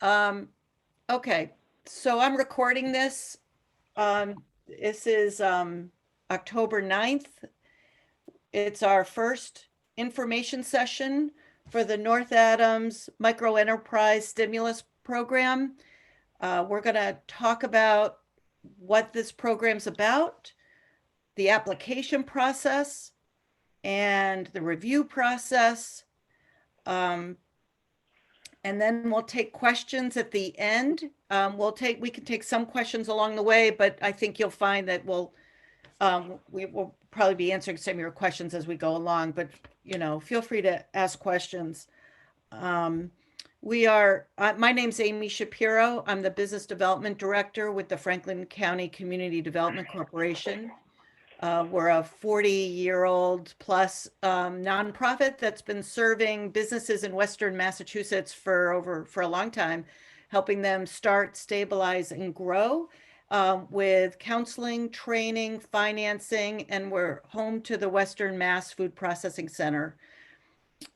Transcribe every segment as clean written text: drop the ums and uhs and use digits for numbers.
Um, okay, so I'm recording this. This is October 9th. It's our first information session for the North Adams Microenterprise Stimulus Program. We're going to talk about what this program's about, the application process, and the review process. Um, and then we'll take questions at the end. We can take some questions along the way, but I think you'll find that we will probably be answering some of your questions as we go along, but feel free to ask questions. Um, my name's Amy Shapiro. I'm the Business Development Director with the Franklin County Community Development Corporation. We're a 40-year-old plus nonprofit that's been serving businesses in Western Massachusetts for a long time, helping them start, stabilize, and grow with counseling, training, financing, and we're home to the Western Mass Food Processing Center.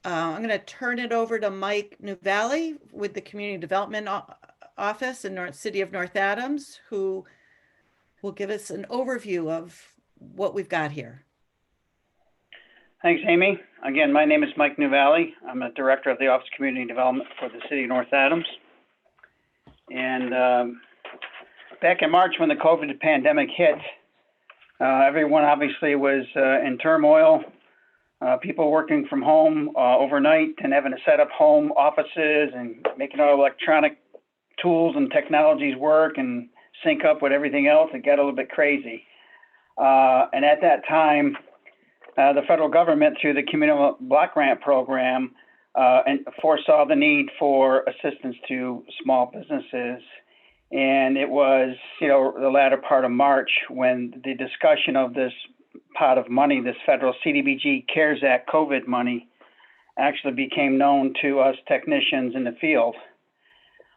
I'm going to turn it over to Mike Nuvali with the Community Development Office in City of North Adams, who will give us an overview of what we've got here. Thanks, Amy. Again, my name is Mike Nuvali. I'm a director of the Office of Community Development for the City of North Adams. And back in March when the COVID pandemic hit, everyone obviously was in turmoil. People working from home overnight and having to set up home offices and making all electronic tools and technologies work and sync up with everything else. It got a little bit crazy. And at that time, the federal government, through the Community Block Grant Program, and foresaw the need for assistance to small businesses. And it was, the latter part of March when the discussion of this pot of money, this federal CDBG CARES Act COVID money, actually became known to us technicians in the field.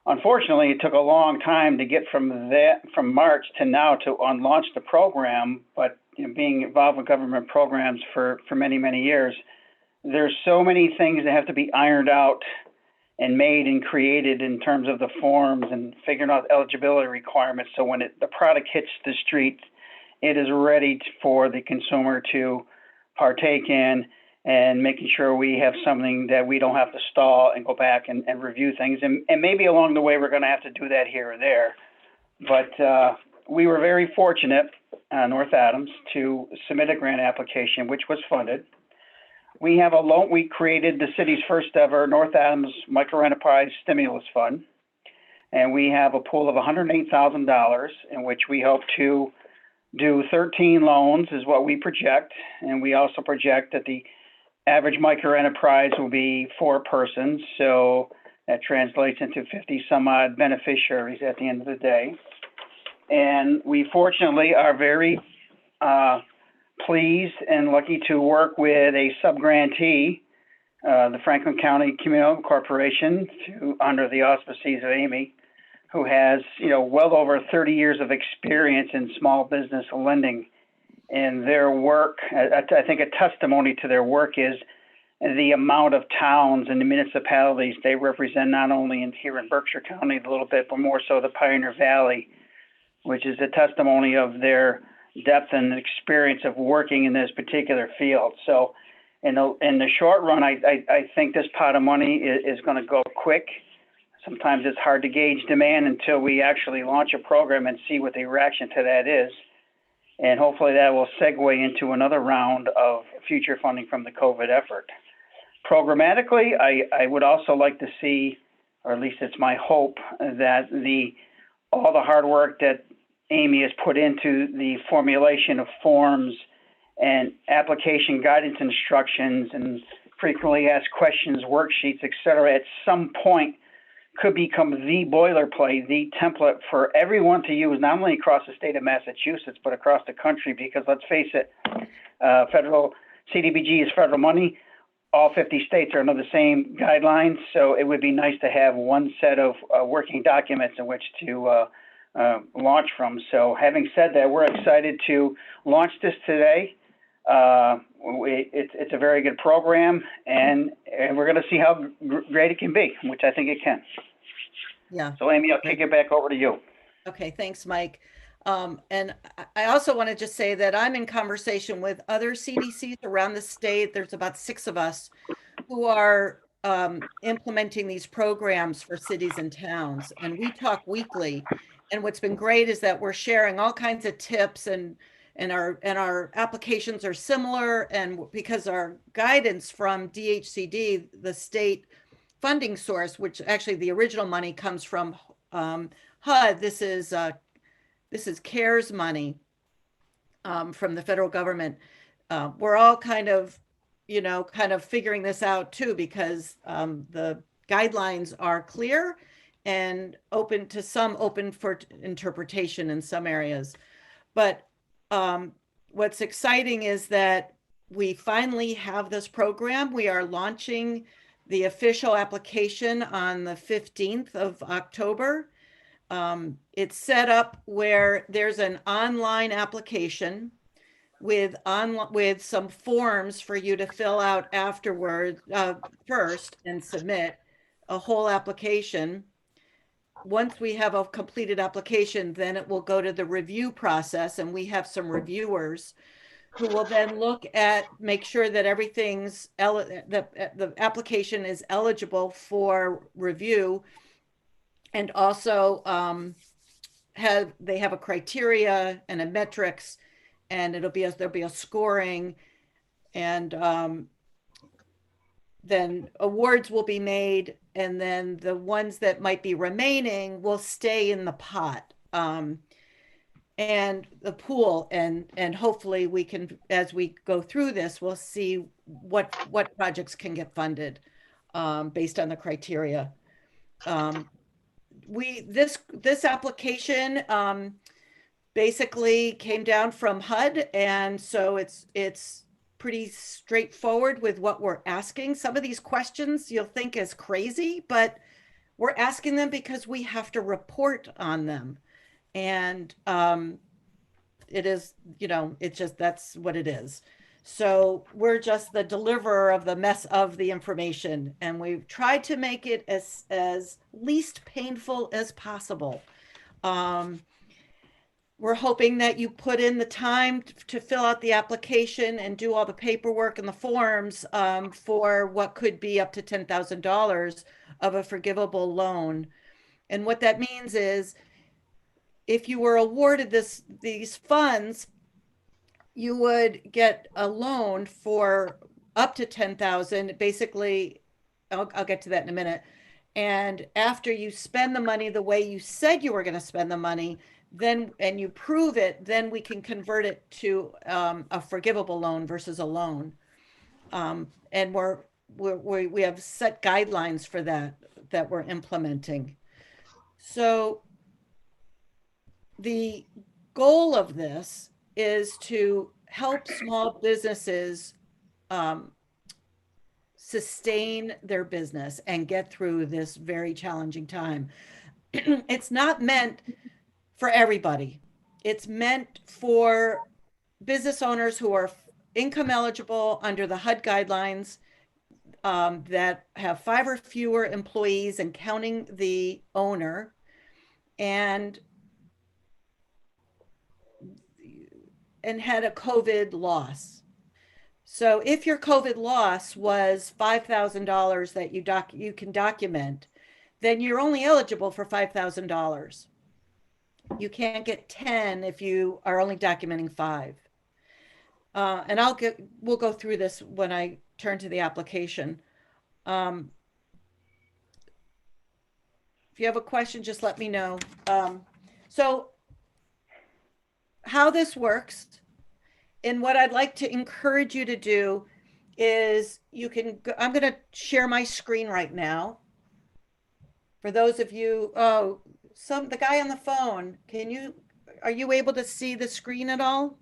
Unfortunately, it took a long time to get from March to now to launch the program, but being involved with government programs for many, many years, there's so many things that have to be ironed out and made and created in terms of the forms and figuring out eligibility requirements. So when the product hits the street, it is ready for the consumer to partake in, and making sure we have something that we don't have to stall and go back and review things. And maybe along the way, we're going to have to do that here or there. But we were very fortunate, North Adams, to submit a grant application, which was funded. We have a loan. We created the city's first ever North Adams Microenterprise Stimulus Fund. And we have a pool of $108,000 in which we hope to do 13 loans is what we project. And we also project that the average microenterprise will be 4 persons, so that translates into 50 some odd beneficiaries at the end of the day. And we fortunately are very pleased and lucky to work with a subgrantee, the Franklin County Community Corporation, under the auspices of Amy, who has well over 30 years of experience in small business lending. And their work, I think a testimony to their work is the amount of towns and the municipalities they represent, not only here in Berkshire County a little bit, but more so the Pioneer Valley, which is a testimony of their depth and experience of working in this particular field. So in the short run, I think this pot of money is going to go quick. Sometimes it's hard to gauge demand until we actually launch a program and see what the reaction to that is. And hopefully that will segue into another round of future funding from the COVID effort. Programmatically, I would also like to see, or at least it's my hope, that all the hard work that Amy has put into the formulation of forms and application guidance instructions and frequently asked questions, worksheets, et cetera, at some point could become the boilerplate, the template for everyone to use, not only across the state of Massachusetts, but across the country, because let's face it, federal CDBG is federal money. All 50 states are under the same guidelines, so it would be nice to have one set of working documents in which to launch from. So having said that, we're excited to launch this today. It's a very good program, and we're going to see how great it can be, which I think it can. Yeah. So Amy, I'll kick it back over to you. Okay, thanks, Mike. And I also want to just say that I'm in conversation with other CDCs around the state. There's about 6 of us who are implementing these programs for cities and towns, and we talk weekly. And what's been great is that we're sharing all kinds of tips, and our applications are similar. And because our guidance from DHCD, the state funding source, which actually the original money comes from HUD, this is CARES money from the federal government. We're all kind of, kind of figuring this out too, because the guidelines are clear and open for interpretation in some areas. But what's exciting is that we finally have this program. We are launching the official application on the 15th of October. It's set up where there's an online application with some forms for you to fill out afterward, first, and submit a whole application. Once we have a completed application, then it will go to the review process, and we have some reviewers who will then make sure that the application is eligible for review, and also they have a criteria and a metrics, and there'll be a scoring, and then awards will be made, and then the ones that might be remaining will stay in the pot, and the pool, and hopefully we can, as we go through this, we'll see what projects can get funded based on the criteria. This application basically came down from HUD, and so it's pretty straightforward with what we're asking. Some of these questions you'll think is crazy, but we're asking them because we have to report on them. And it is, it's just, that's what it is. So we're just the deliverer of the mess of the information, and we've tried to make it as least painful as possible. We're hoping that you put in the time to fill out the application and do all the paperwork and the forms for what could be up to $10,000 of a forgivable loan. And what that means is, if you were awarded these funds, you would get a loan for up to 10,000. Basically, I'll get to that in a minute. And after you spend the money the way you said you were going to spend the money, and you prove it, then we can convert it to a forgivable loan versus a loan. And we have set guidelines for that we're implementing. So the goal of this is to help small businesses sustain their business and get through this very challenging time. It's not meant for everybody. It's meant for business owners who are income eligible under the HUD guidelines, that have 5 or fewer employees and counting the owner, and had a COVID loss. So if your COVID loss was $5,000 that you can document, then you're only eligible for $5,000. You can't get 10 if you are only documenting 5. And we'll go through this when I turn to the application. If you have a question, just let me know. So how this works, and what I'd like to encourage you to do is I'm going to share my screen right now. For those of you, the guy on the phone, are you able to see the screen at all?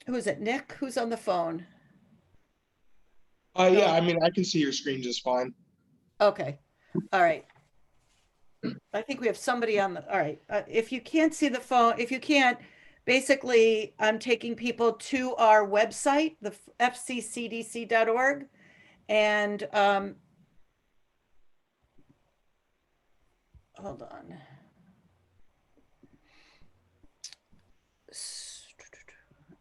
Who is it? Nick? Who's on the phone? Yeah, I mean, I can see your screen just fine. Okay. All right. I think we have somebody all right. If you can't see the phone, basically, I'm taking people to our website, the fccdc.org, and hold on.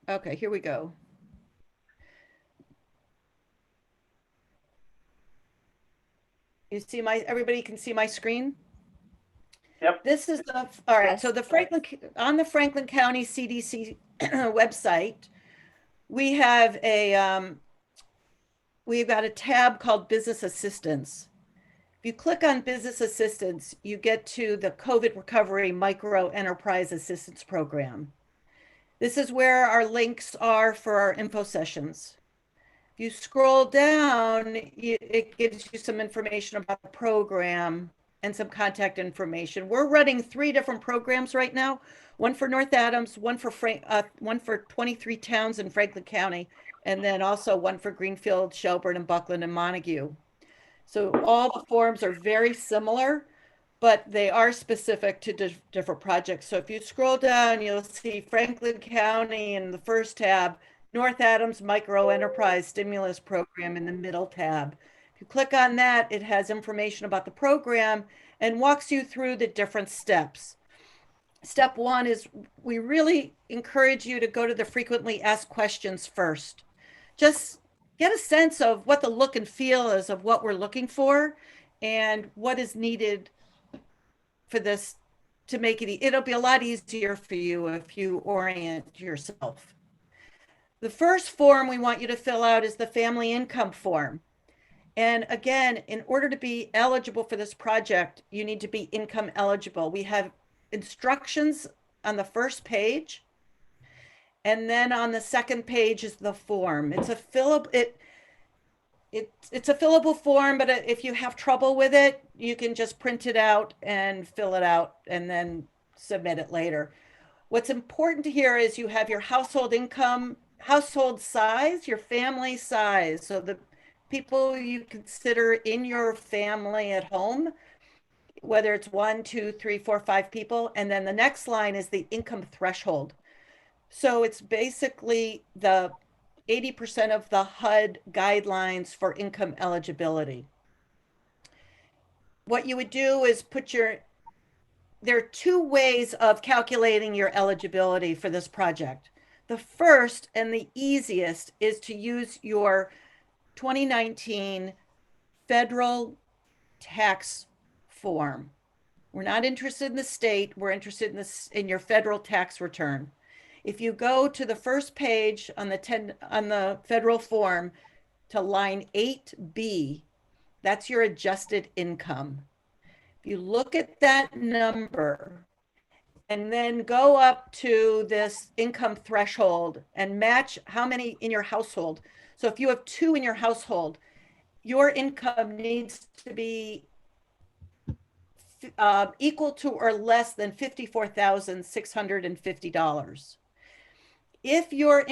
Okay, here we go. You see everybody can see my screen? Yep. This is all right. Yes. So on the Franklin County CDC website, we have we've got a tab called Business Assistance. If you click on Business Assistance, you get to the COVID Recovery Microenterprise Assistance Program. This is where our links are for our info sessions. If you scroll down, it gives you some information about the program and some contact information. We're running 3 different programs right now, one for North Adams, one for 23 towns in Franklin County, and then also one for Greenfield, Shelburne, and Buckland and Montague. So all the forms are very similar, but they are specific to different projects. So if you scroll down, you'll see Franklin County in the first tab, North Adams Microenterprise Stimulus Program in the middle tab. If you click on that, it has information about the program and walks you through the different steps. Step 1 is we really encourage you to go to the frequently asked questions first. Just get a sense of what the look and feel is of what we're looking for and what is needed for this to make it. It'll be a lot easier for you if you orient yourself. The first form we want you to fill out is the family income form. And again, in order to be eligible for this project, you need to be income eligible. We have instructions on the first page. And then on the second page is the form. It's a it's a fillable form, but if you have trouble with it, you can just print it out and fill it out and then submit it later. What's important here is you have your household income, household size, your family size. So the people you consider in your family at home, whether it's 1, 2, 3, 4, 5 people. And then the next line is the income threshold. So it's basically the 80% of the HUD guidelines for income eligibility. What you would do is there are 2 ways of calculating your eligibility for this project. The first and the easiest is to use your 2019 federal tax form. We're not interested in the state, we're interested in your federal tax return. If you go to the first page on the federal form to line 8B, that's your adjusted income. If you look at that number and then go up to this income threshold and match how many in your household. So if you have 2 in your household, your income needs to be equal to or less than $54,650. If your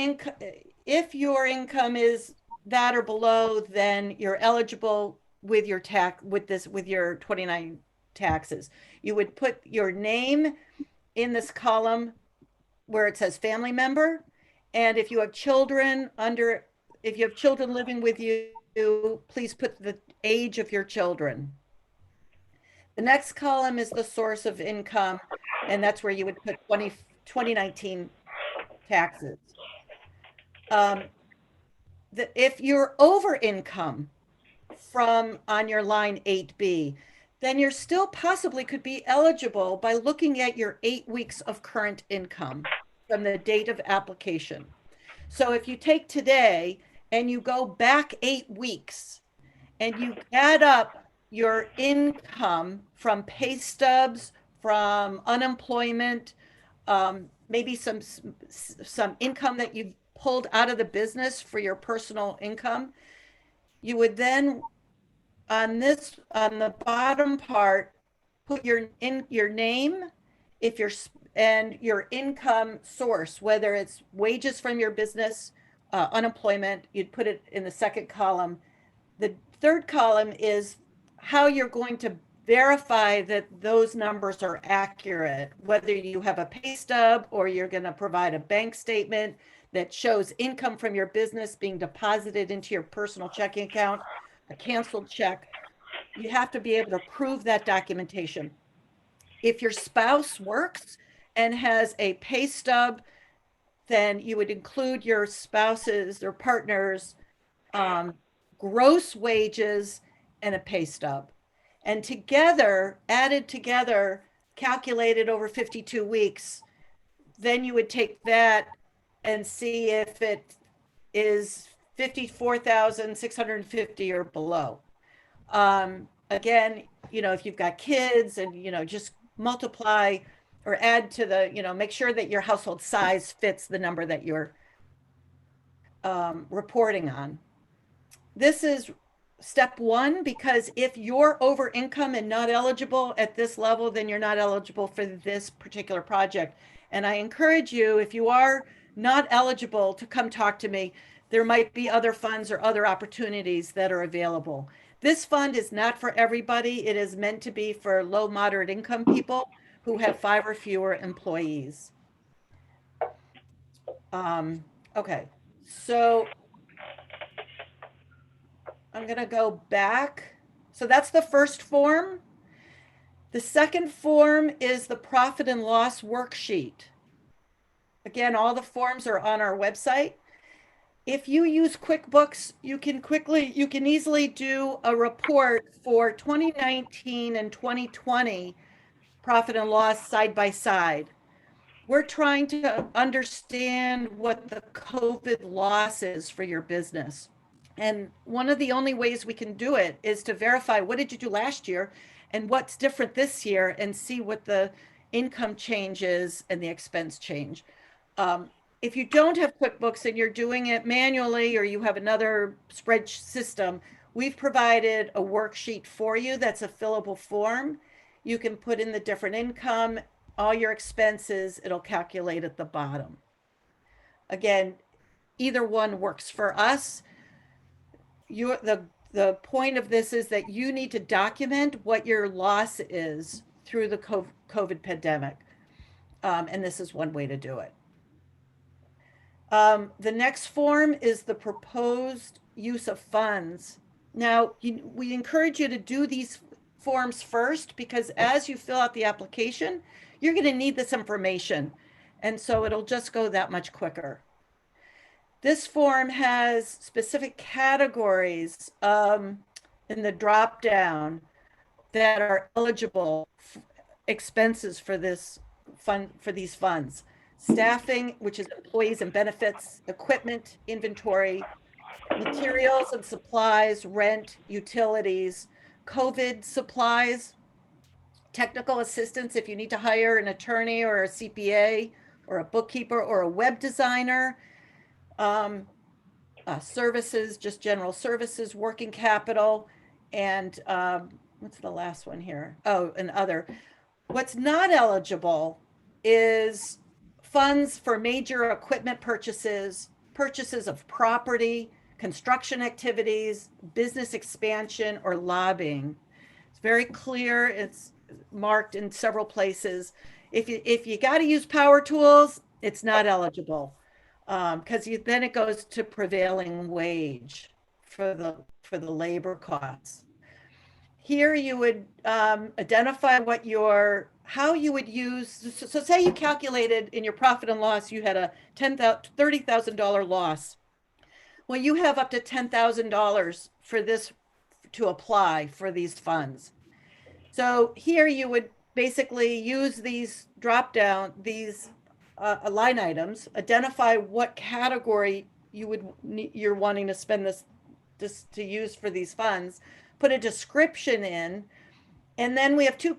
income is that or below, then you're eligible with your with your 29 taxes. You would put your name in this column where it says family member, and if you have children living with you, please put the age of your children. The next column is the source of income, and that's where you would put 2019 taxes. If you're over income on your line 8B, then you're still possibly could be eligible by looking at your 8 weeks of current income from the date of application. So if you take today and you go back 8 weeks and you add up your income from pay stubs, from unemployment, maybe some income that you've pulled out of the business for your personal income, you would then on the bottom part put your name, and your income source, whether it's wages from your business, unemployment, you'd put it in the second column. The third column is how you're going to verify that those numbers are accurate, whether you have a pay stub or you're going to provide a bank statement that shows income from your business being deposited into your personal checking account, a canceled check. You have to be able to prove that documentation. If your spouse works and has a pay stub, then you would include your spouse's or partner's gross wages and a pay stub. And together, added together, calculated over 52 weeks, then you would take that and see if it is 54,650 or below. Again, if you've got kids and, just multiply or add to the, make sure that your household size fits the number that you're reporting on. This is step one, because if you're over income and not eligible at this level, then you're not eligible for this particular project. And I encourage you, if you are not eligible, to come talk to me. There might be other funds or other opportunities that are available. This fund is not for everybody. It is meant to be for low, moderate income people who have 5 or fewer employees. Okay, so I'm going to go back. So that's the first form. The second form is the profit and loss worksheet. Again, all the forms are on our website. If you use QuickBooks, you can easily do a report for 2019 and 2020 profit and loss side by side. We're trying to understand what the COVID loss is for your business. And one of the only ways we can do it is to verify what did you do last year and what's different this year, and see what the income change is and the expense change. If you don't have QuickBooks and you're doing it manually, or you have another spreadsheet system, we've provided a worksheet for you that's a fillable form. You can put in the different income, all your expenses, it'll calculate at the bottom. Again, either one works for us. The point of this is that you need to document what your loss is through the COVID pandemic. And this is one way to do it. The next form is the proposed use of funds. Now, we encourage you to do these forms first, because as you fill out the application, you're going to need this information. And so it'll just go that much quicker. This form has specific categories in the drop down that are eligible expenses for this fund, for these funds. Staffing, which is employees and benefits, equipment, inventory, materials and supplies, rent, utilities, COVID supplies, technical assistance if you need to hire an attorney or a CPA or a bookkeeper or a web designer, services, just general services, working capital, and what's the last one here? Oh, and other. What's not eligible is funds for major equipment purchases, purchases of property, construction activities, business expansion, or lobbying. It's very clear. It's marked in several places. If you got to use power tools, it's not eligible, because then it goes to prevailing wage for the labor costs. Here you would identify how you would use. So say you calculated in your profit and loss, you had a $30,000 loss. Well, you have up to $10,000 for this to apply for these funds. So here you would basically use these drop down, these line items, identify what category you're wanting to spend this to use for these funds, put a description in, and then we have 2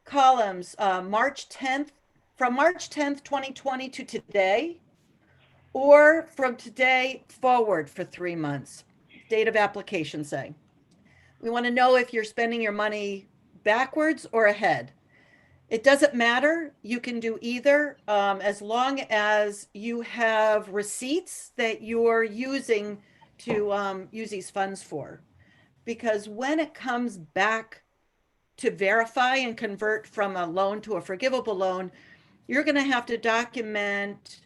columns, March 10th, from March 10th, 2020 to today, or from today forward for 3 months, date of application say. We want to know if you're spending your money backwards or ahead. It doesn't matter. You can do either, as long as you have receipts that you're using to use these funds for. Because when it comes back to verify and convert from a loan to a forgivable loan, you're going to have to document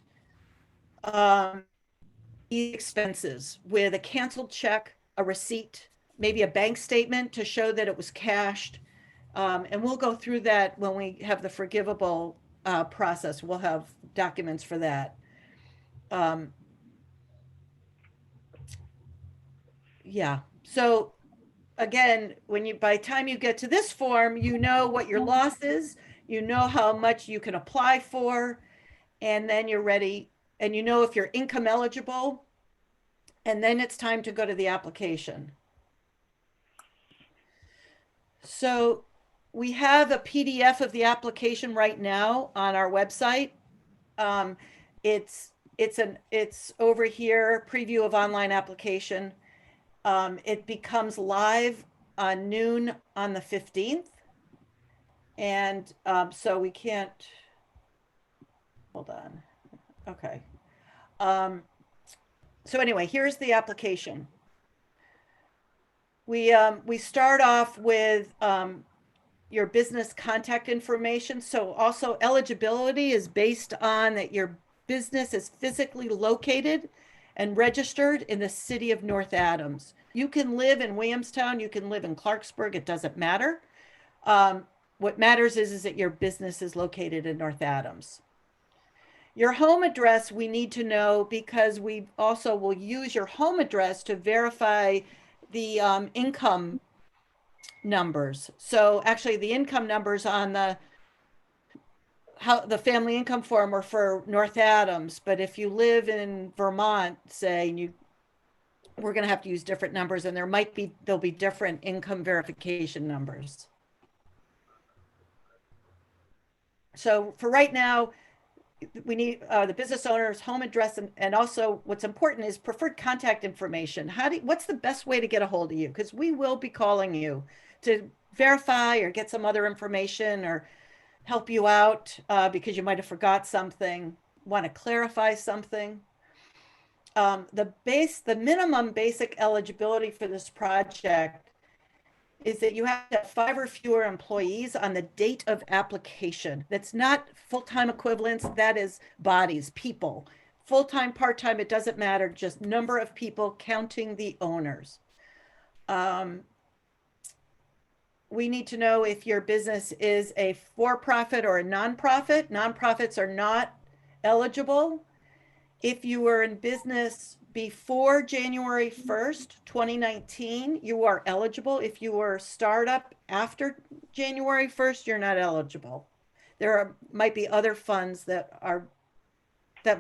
expenses with a canceled check, a receipt, maybe a bank statement to show that it was cashed, And we'll go through that when we have the forgivable process. We'll have documents for that. Yeah. So again, by the time you get to this form, you know what your loss is, you know how much you can apply for, and then you're ready, and you know if you're income eligible, and then it's time to go to the application. So we have a PDF of the application right now on our website. Um, it's over here, preview of online application. It becomes live on noon on the 15th. And so we can't, hold on. Okay. So anyway, here's the application. We start off with your business contact information. So also eligibility is based on that your business is physically located and registered in the city of North Adams. You can live in Williamstown, you can live in Clarksburg, it doesn't matter. What matters is that your business is located in North Adams. Your home address we need to know because we also will use your home address to verify the income numbers. So actually the income numbers on the family income form are for North Adams, but if you live in Vermont, say, we're going to have to use different numbers, and there'll be different income verification numbers. So for right now, we need the business owner's home address, and also what's important is preferred contact information. What's the best way to get a hold of you? Because we will be calling you to verify or get some other information or help you out because you might have forgot something, want to clarify something. The minimum basic eligibility for this project is that you have to have 5 or fewer employees on the date of application. That's not full-time equivalents, that is bodies, people. Full-time, part-time, it doesn't matter, just number of people counting the owners. We need to know if your business is a for-profit or a nonprofit. Nonprofits are not eligible. If you were in business before January 1st, 2019, you are eligible. If you were a startup after January 1st, you're not eligible. Might be other funds that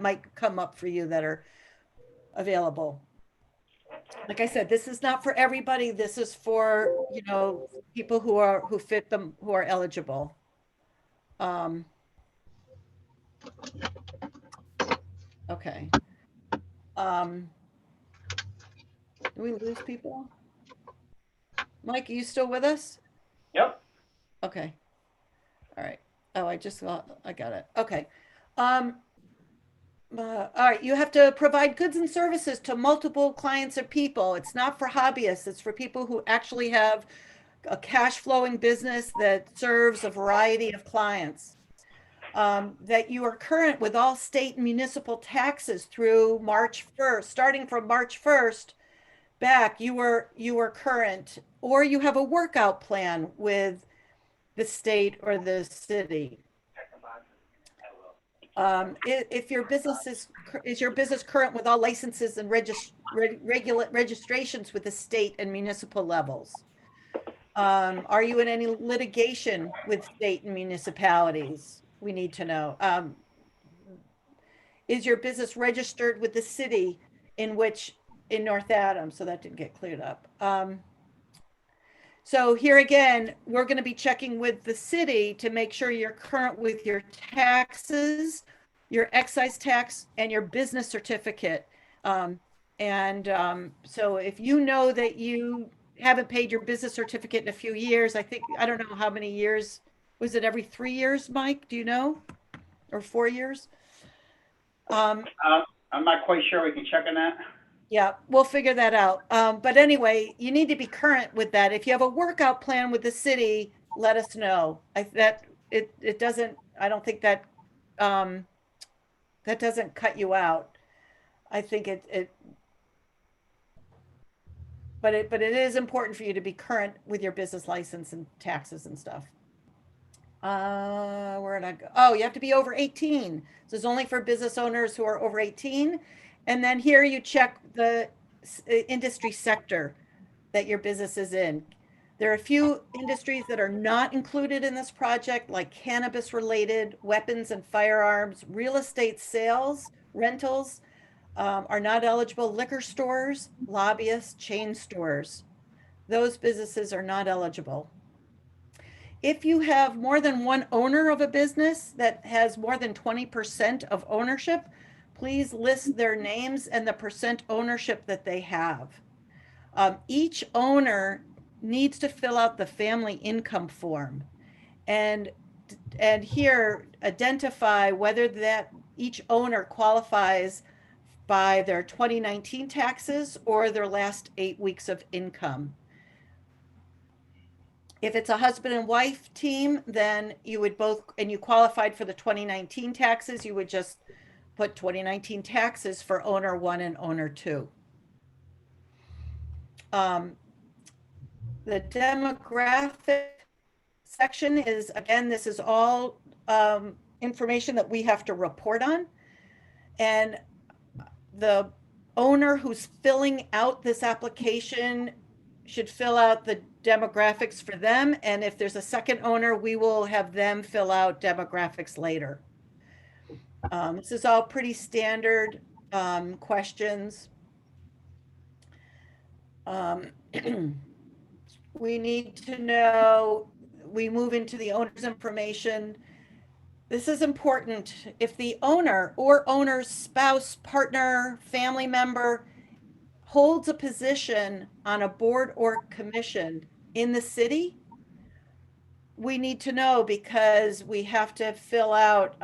might come up for you that are available. Like I said, this is not for everybody. This is for, people who are eligible. Okay. Do we lose people? Mike, are you still with us? Yep. Okay. All right. Oh, I got it. Okay. All right. You have to provide goods and services to multiple clients or people. It's not for hobbyists. It's for people who actually have a cash flowing business that serves a variety of clients. That you are current with all state and municipal taxes through March 1st, starting from March 1st back, you were current, or you have a workout plan with the state or the city. If your business is your business current with all licenses and registrations with the state and municipal levels? Are you in any litigation with state and municipalities? We need to know. Is your business registered with the city in North Adams? So that didn't get cleared up. So here again, we're going to be checking with the city to make sure you're current with your taxes, your excise tax, and your business certificate. So if you know that you haven't paid your business certificate in a few years, I don't know how many years. Was it every 3 years, Mike? Do you know? Or 4 years? I'm not quite sure. We can check on that. Yeah, we'll figure that out. But anyway, you need to be current with that. If you have a workout plan with the city, let us know. I don't think that that doesn't cut you out. I think but it is important for you to be current with your business license and taxes and stuff. Where did I go? Oh, you have to be over 18. So it's only for business owners who are over 18. And then here you check the industry sector that your business is in. There are a few industries that are not included in this project, like cannabis related, weapons and firearms, real estate sales, rentals, are not eligible, liquor stores, lobbyists, chain stores. Those businesses are not eligible. If you have more than one owner of a business that has more than 20% of ownership, please list their names and the percent ownership that they have. Each owner needs to fill out the family income form and here identify whether that each owner qualifies by their 2019 taxes or their last 8 weeks of income. If it's a husband and wife team, then you would both, and you qualified for the 2019 taxes, you would just put 2019 taxes for owner one and owner two. The demographic section is, again, this is all information that we have to report on. And the owner who's filling out this application should fill out the demographics for them. And if there's a second owner, we will have them fill out demographics later. This is all pretty standard questions. We need to know, we move into the owner's information. This is important. If the owner or owner's spouse, partner, family member holds a position on a board or commission in the city, we need to know because we have to fill out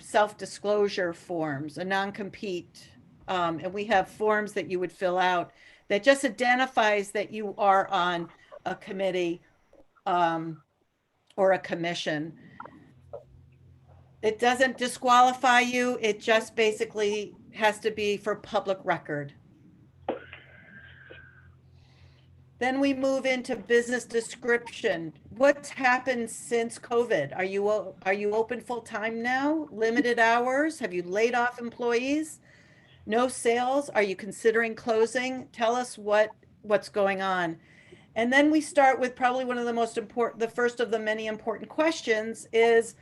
self-disclosure forms, a non-compete, and we have forms that you would fill out that just identifies that you are on a committee or a commission. It doesn't disqualify you. It just basically has to be for public record. Then we move into business description. What's happened since COVID? Are you open full time now? Limited hours? Have you laid off employees? No sales? Are you considering closing? Tell us what's going on. And then we start with probably one of the most important, the first of the many important questions is,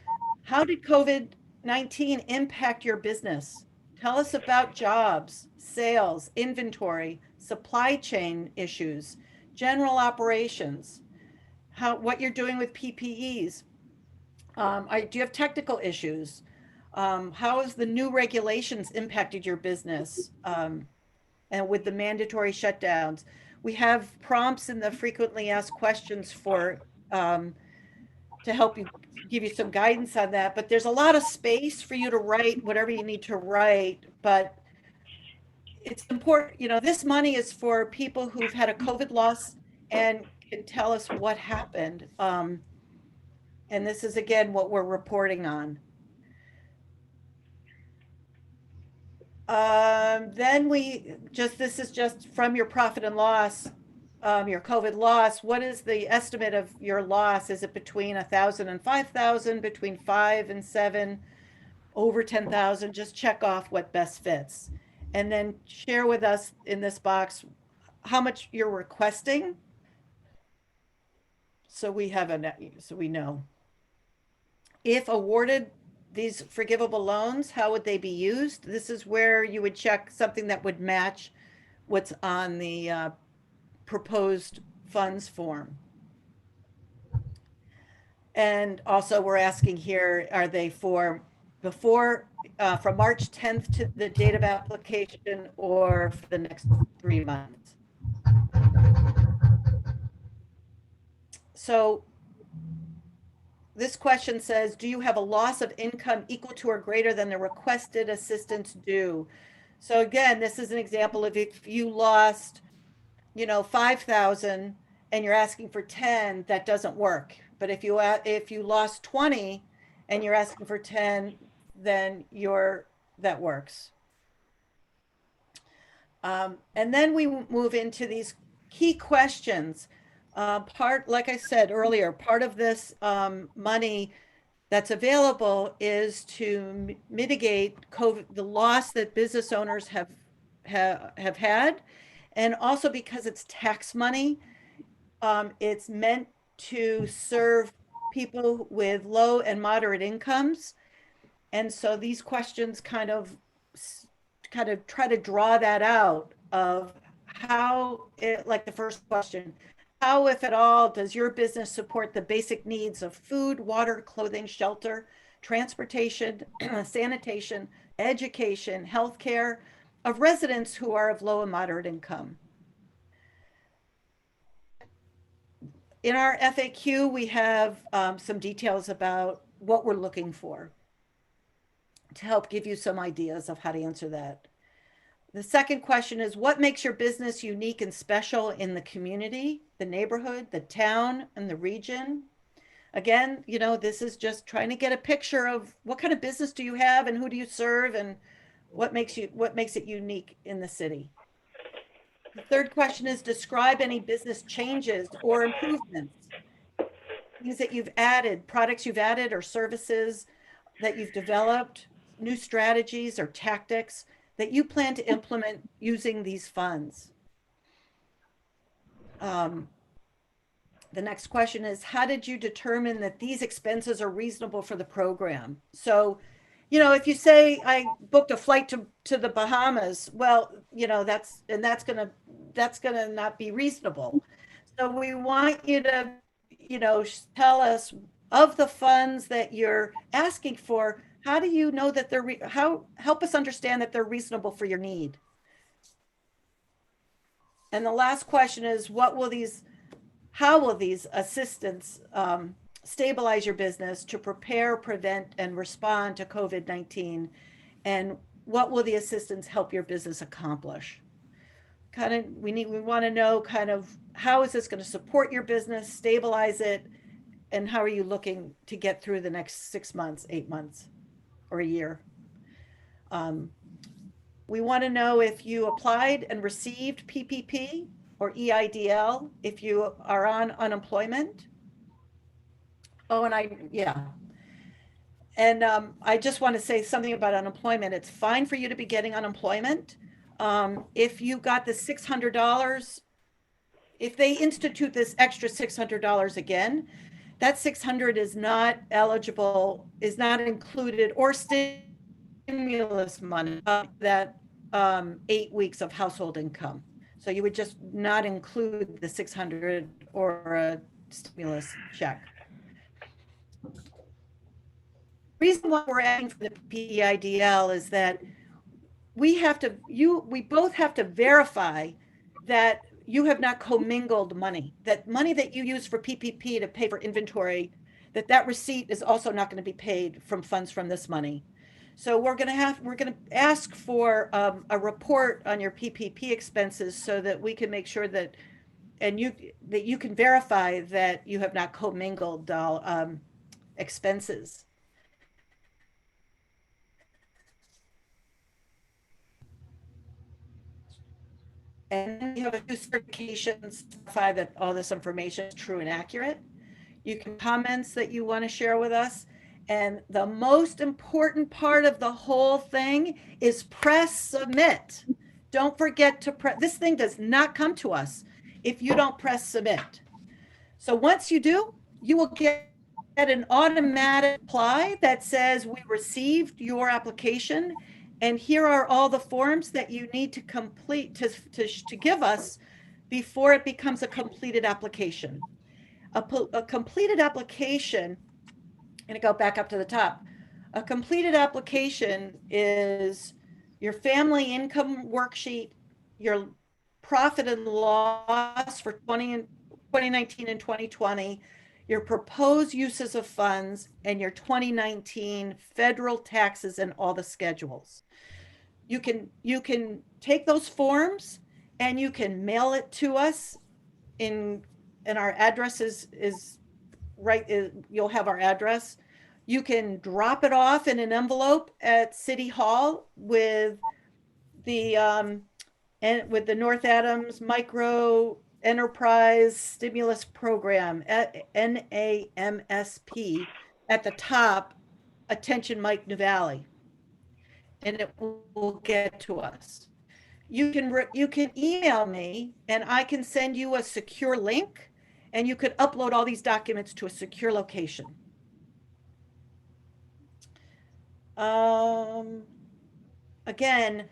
how did COVID-19 impact your business? Tell us about jobs, sales, inventory, supply chain issues, general operations, what you're doing with PPEs. Do you have technical issues? How has the new regulations impacted your business? And with the mandatory shutdowns, we have prompts in the frequently asked questions for to help you, give you some guidance on that. But there's a lot of space for you to write whatever you need to write. But it's important, this money is for people who've had a COVID loss and can tell us what happened. And this is, again, what we're reporting on. Then this is just from your profit and loss, your COVID loss. What is the estimate of your loss? Is it between 1,000 and 5,000, between 5 and 7, over 10,000? Just check off what best fits. And then share with us in this box how much you're requesting. So we know. If awarded these forgivable loans, how would they be used? This is where you would check something that would match what's on the proposed funds form. And also we're asking here, are they from March 10th to the date of application or for the next 3 months? So this question says, do you have a loss of income equal to or greater than the requested assistance due? So again, this is an example of if you lost, 5,000 and you're asking for 10, that doesn't work. But if you lost 20 and you're asking for 10, then that works. And then we move into these key questions. Like I said earlier, part of this money that's available is to mitigate COVID, the loss that business owners have had, and also because it's tax money, it's meant to serve people with low and moderate incomes. And so these questions kind of try to draw that out of how it, like the first question, how, if at all, does your business support the basic needs of food, water, clothing, shelter, transportation, sanitation, education, healthcare of residents who are of low and moderate income? In our FAQ, we have some details about what we're looking for to help give you some ideas of how to answer that. The second question is, what makes your business unique and special in the community, the neighborhood, the town, and the region? Again, this is just trying to get a picture of what kind of business do you have and who do you serve and what makes it unique in the city. The third question is, describe any business changes or improvements, things that you've added, products you've added or services that you've developed, new strategies or tactics that you plan to implement using these funds. The next question is, how did you determine that these expenses are reasonable for the program? So, if you say I booked a flight to the Bahamas, well, that's gonna not be reasonable. So we want you to, tell us of the funds that you're asking for, how do you know that help us understand that they're reasonable for your need? And the last question is, how will these assistance stabilize your business to prepare, prevent, and respond to COVID-19? And what will the assistance help your business accomplish? We want to know how is this going to support your business, stabilize it, and how are you looking to get through the next 6 months, 8 months, or a year? We want to know if you applied and received PPP or EIDL, if you are on unemployment. Oh, and I just want to say something about unemployment. It's fine for you to be getting unemployment. If you got the $600, if they institute this extra $600 again, that 600 is not eligible, is not included, or stimulus money that 8 weeks of household income. So you would just not include the 600 or a stimulus check. The reason why we're asking for the PEIDL is that we both have to verify that you have not commingled money, that money that you use for PPP to pay for inventory, that receipt is also not going to be paid from funds from this money. So we're going to ask for a report on your PPP expenses so that we can make sure that you can verify that you have not commingled expenses. And you have a few certifications to certify that all this information is true and accurate. You can comments that you want to share with us. And the most important part of the whole thing is press submit. Don't forget to press. This thing does not come to us if you don't press submit. So once you do, you will get an automatic reply that says we received your application, and here are all the forms that you need to complete to give us before it becomes a completed application. A completed application, I'm going to go back up to the top. A completed application is your family income worksheet, your profit and loss for 2019 and 2020, your proposed uses of funds, and your 2019 federal taxes and all the schedules. You can take those forms and you can mail it to us and our address is right. You'll have our address. You can drop it off in an envelope at City Hall with the North Adams Microenterprise Stimulus Program, NAMSP, at the top, attention Mike Nuvali, and it will get to us. You can email me and I can send you a secure link and you could upload all these documents to a secure location. Again,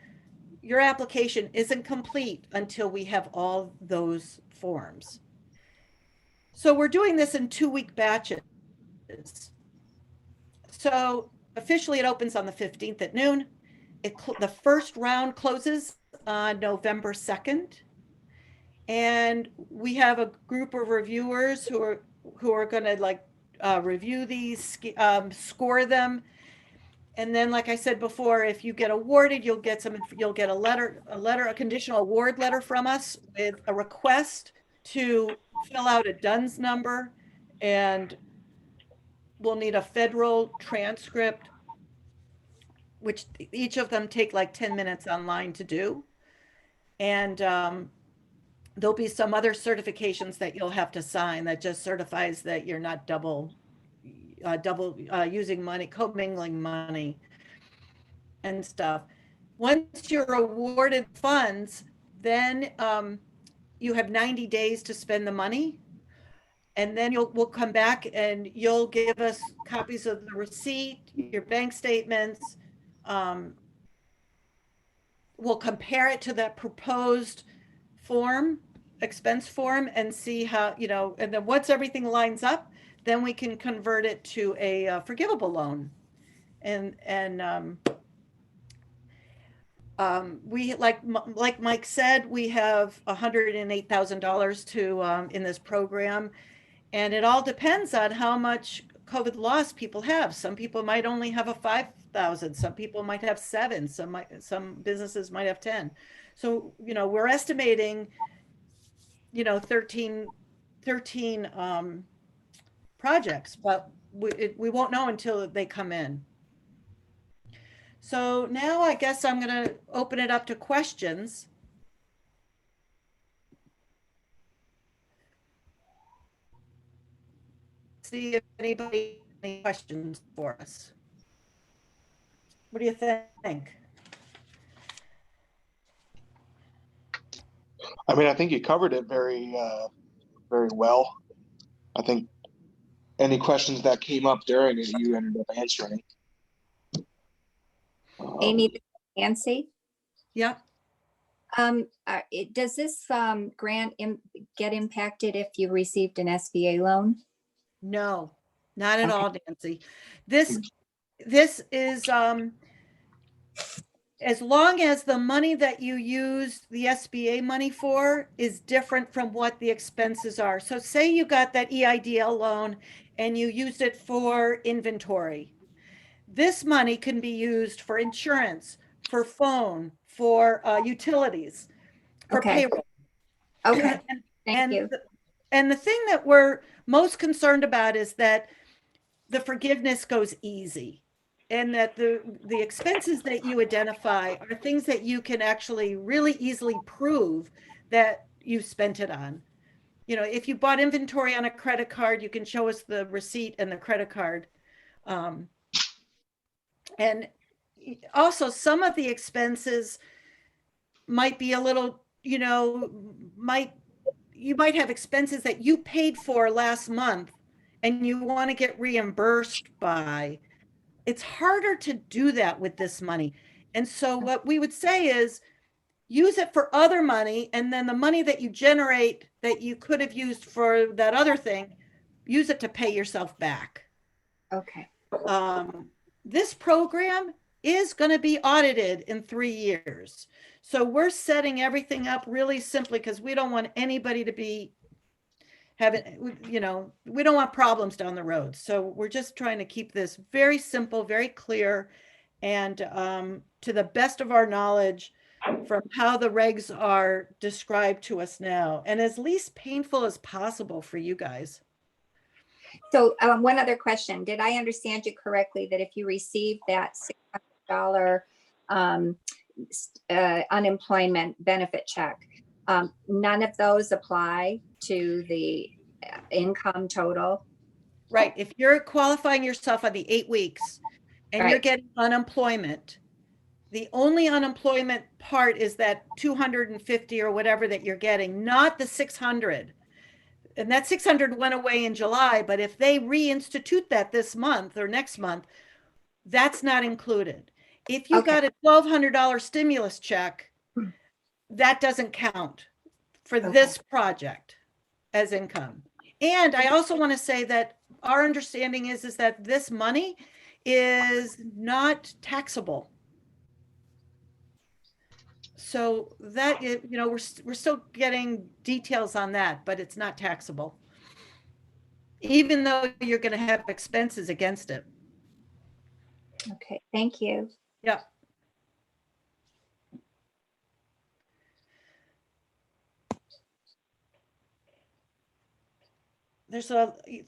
your application isn't complete until we have all those forms. So we're doing this in 2-week batches. So officially it opens on the 15th at noon. The first round closes on November 2nd. And we have a group of reviewers who are going to like review these, score them. And then, like I said before, if you get awarded, you'll get a conditional award letter from us with a request to fill out a DUNS number, and we'll need a federal transcript, which each of them take like 10 minutes online to do. And there'll be some other certifications that you'll have to sign that just certifies that you're not double using money, commingling money and stuff. Once you're awarded funds, then you have 90 days to spend the money. And then we'll come back and you'll give us copies of the receipt, your bank statements. We'll compare it to that proposed expense form, and see how, and then once everything lines up, then we can convert it to a forgivable loan. And we, like Mike said, we have $108,000 to in this program, and it all depends on how much COVID loss people have. Some people might only have a 5,000. Some people might have 7. Some businesses might have 10. So we're estimating 13 projects, but we won't know until they come in. So now I guess I'm going to open it up to questions. See if anybody has any questions for us. What do you think? I mean, I think you covered it very well. I think any questions that came up during it, you ended up answering. Amy, Nancy, Yeah. does this grant get impacted if you received an SBA loan? No, not at Okay. all, Nancy. This is as long as the money that you use the SBA money for is different from what the expenses are. So say you got that EIDL loan and you used it for inventory. This money can be used for insurance, for phone, for utilities, for Okay. payroll. Okay, thank you. And the thing that we're most concerned about is that the forgiveness goes easy, and that the expenses that you identify are things that you can actually really easily prove that you spent it on. If you bought inventory on a credit card, you can show us the receipt and the credit card. And also some of the expenses might be a little, you might have expenses that you paid for last month and you want to get reimbursed by. It's harder to do that with this money. And so what we would say is use it for other money, and then the money that you generate that you could have used for that other thing, use it to pay yourself back. Okay. This program is going to be audited in 3 years. So we're setting everything up really simply because we don't want anybody to be we don't want problems down the road. So we're just trying to keep this very simple, very clear, and to the best of our knowledge from how the regs are described to us now, and as least painful as possible for you guys. So one other question. Did I understand you correctly that if you receive that $600 unemployment benefit check, none of those apply to the income total? Right. If you're qualifying yourself on the 8 weeks and you're Right. getting unemployment, the only unemployment part is that 250 or whatever that you're getting, not the 600. And that 600 went away in July, but if they reinstitute that this month or next month, that's not included. If you Okay. got a $1,200 stimulus check, that doesn't count for Okay. this project as income. And I also want to say that our understanding is that this money is not taxable. So that, we're still getting details on that, but it's not taxable. Even though you're going to have expenses against it. Okay, thank you. Yeah. There's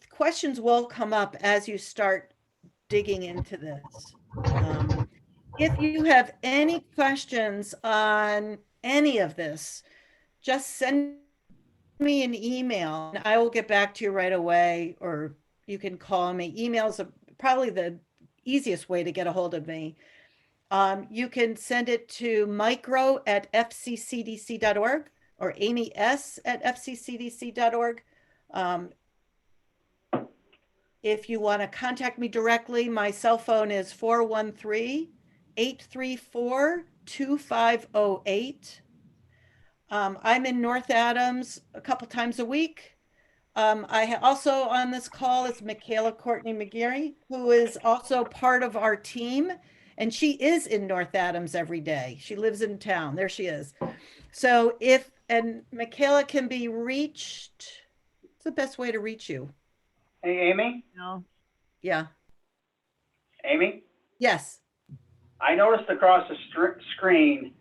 questions will come up as you start digging into this. If you have any questions on any of this, just send me an email and I will get back to you right away, or you can call me. Emails are probably the easiest way to get a hold of me. You can send it to micro@fccdc.org or amy.s@fccdc.org. If you want to contact me directly, my cell phone is 413-834-2508. I'm in North Adams a couple times a week. Also on this call is Michaela Courtney McGarry, who is also part of our team. And she is in North Adams every day. She lives in town. There she is. So and Michaela can be reached, what's the best way to reach you? Hey, Amy? No. Yeah. Amy? Yes. I noticed across the screen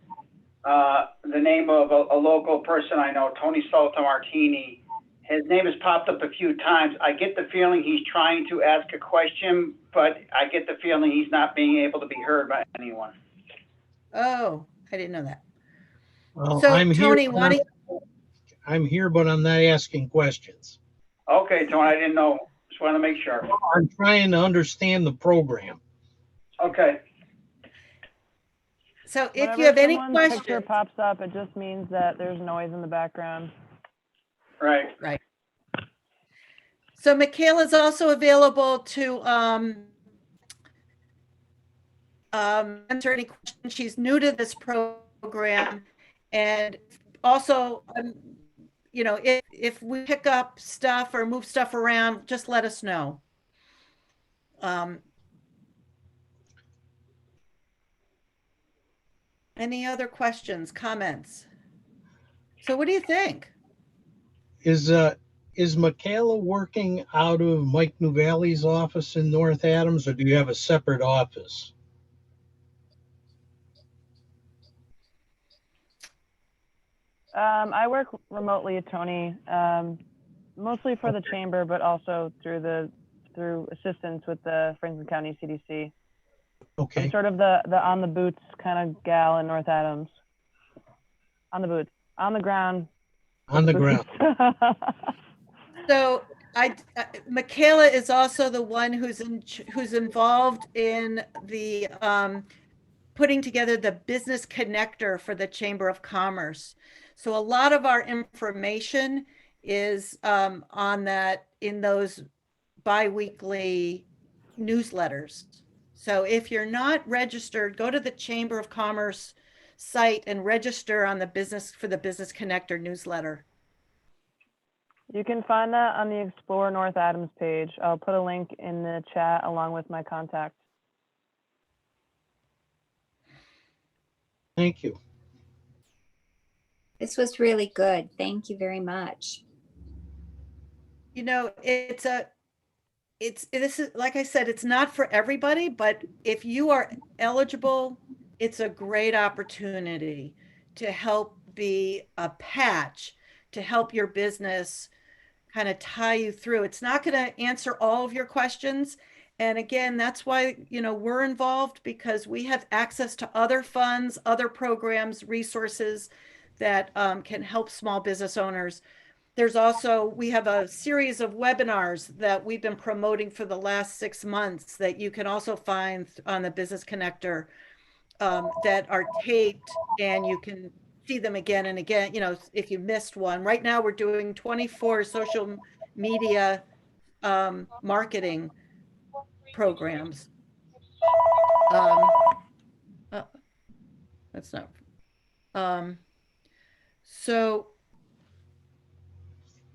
the name of a local person I know, Tony Saltamartini. His name has popped up a few times. I get the feeling he's trying to ask a question, but I get the feeling he's not being able to be heard by anyone. Oh, I didn't know that. Well, So I'm Tony, here, why don't I'm here, but I'm not asking questions. Okay, Tony, I didn't know. Just want to make sure. I'm trying to understand the program. Okay. So if Whenever you have any someone's picture questions, pops up, it just means that there's noise in the background. Right. right. So Michaela is also available to answer any questions. She's new to this program, and also, if we pick up stuff or move stuff around, just let us know. Any other questions, comments? So what do you think? Is Michaela working out of Mike Nuvali's office in North Adams, or do you have a separate office? I work remotely, Tony, mostly for the chamber, but also through assistance with the Franklin County CDC. Okay. I'm sort of the on the boots kind of gal in North Adams. On the boots, on the ground. On the ground. So Michaela is also the one who's involved in the putting together the business connector for the Chamber of Commerce. So a lot of our information is on that in those biweekly newsletters. So if you're not registered, go to the Chamber of Commerce site and register on the business connector newsletter. You can find that on the Explore North Adams page. I'll put a link in the chat along with my contact. Thank you. This was really good. Thank you very much. This is, like I said, it's not for everybody, but if you are eligible, it's a great opportunity to help be a patch to help your business kind of tie you through. It's not going to answer all of your questions. And again, that's why, we're involved, because we have access to other funds, other programs, resources that can help small business owners. There's also, we have a series of webinars that we've been promoting for the last 6 months that you can also find on the Business Connector, that are taped, and you can see them again and again, you know, if you missed one. Right now, we're doing 24 social media marketing programs. Oh, that's not. So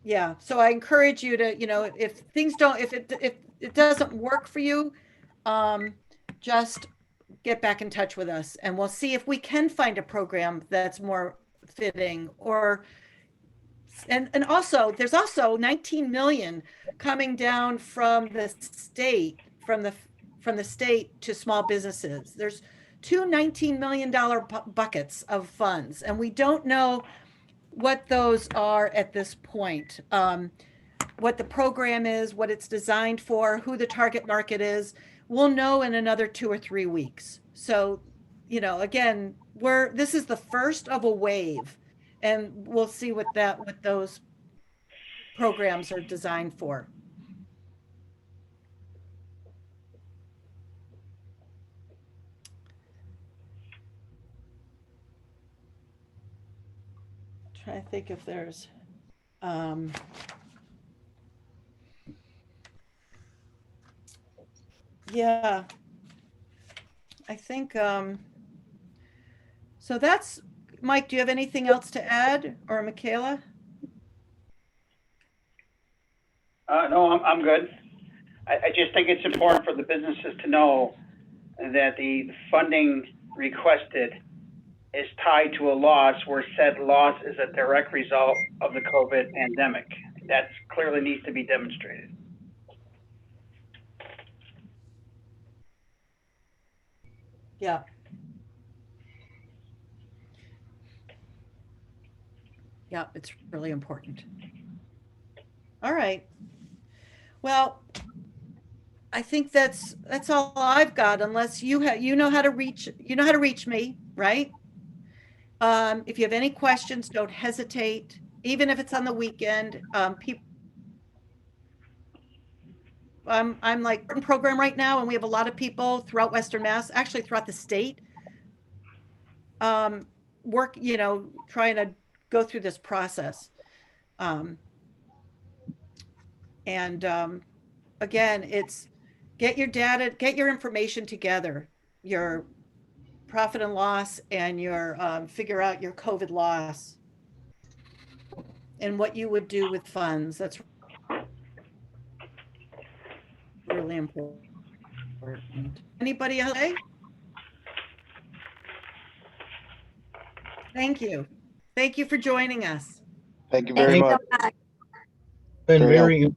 yeah, so I encourage you to, you know, if things don't, if it doesn't work for you, just get back in touch with us, and we'll see if we can find a program that's more fitting. Or and also there's also 19 million coming down from the state, from the state to small businesses. There's two $19 million buckets of funds, and we don't know what those are at this point. What the program is, what it's designed for, who the target market is, we'll know in another 2 or 3 weeks. So, you know, again, this is the first of a wave, and we'll see what those programs are designed for. Trying to think if there's yeah, I think so that's, Mike, do you have anything else to add, or Michaela? No, I'm good. I just think it's important for the businesses to know that the funding requested is tied to a loss where said loss is a direct result of the COVID pandemic. That clearly needs to be demonstrated. Yeah. Yeah, it's really important. All right. Well, I think that's all I've got, unless you know how to reach me, right? If you have any questions, don't hesitate, even if it's on the weekend. People, I'm like in program right now, and we have a lot of people throughout Western Mass, actually throughout the state, work, you know, trying to go through this process. Again, it's get your data, get your information together, your profit and loss, and your figure out your COVID loss and what you would do with funds. That's really important. Anybody else? Thank you. Thank you for joining us. Thank you Thank very you much. so much. Been Very very